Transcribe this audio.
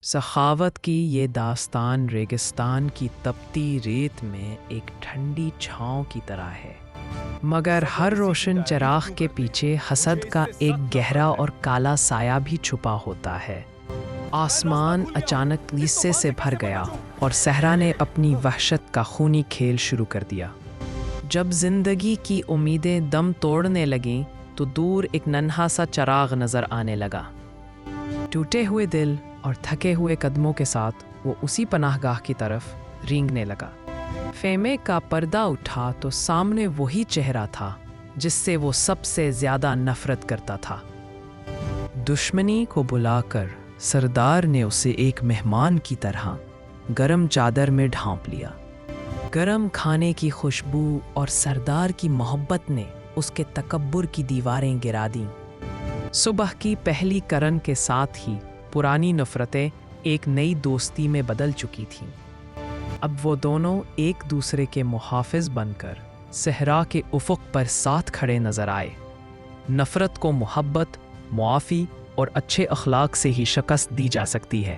سخاوت کی یہ داستان ریگستان کی تپتی ریت میں ایک ٹھنڈی چھاؤں کی طرح ہے، مگر ہر روشن چراغ کے پیچھے حسد کا ایک گہرا اور کالا سایہ بھی چھپا ہوتا ہے۔ آسمان اچانک غصے سے بھر گیا اور صحرا نے اپنی وحشت کا خونی کھیل شروع کر دیا۔ جب زندگی کی امیدیں دم توڑنے لگیں تو دور ایک ننھا سا چراغ نظر آنے لگا۔ ٹوٹے ہوئے دل اور تھکے ہوئے قدموں کے ساتھ وہ اسی پناہ گاہ کی طرف رینگنے لگا۔ خیمے کا پردہ اٹھا تو سامنے وہی چہرہ تھا جس سے وہ سب سے زیادہ نفرت کرتا تھا۔ دشمنی کو بلا کر سردار نے اسے ایک مہمان کی طرح گرم چادر میں ڈھانپ لیا۔ گرم کھانے کی خوشبو اور سردار کی محبت نے اس کے تکبر کی دیواریں گرا دیں۔ صبح کی پہلی کرن کے ساتھ ہی پرانی نفرتیں ایک نئی دوستی میں بدل چکی تھیں۔ اب وہ دونوں ایک دوسرے کے محافظ بن کر صحرا کے افق پر ساتھ کھڑے نظر آئے۔ نفرت کو محبت، معافی اور اچھے اخلاق سے ہی شکست دی جا سکتی ہے۔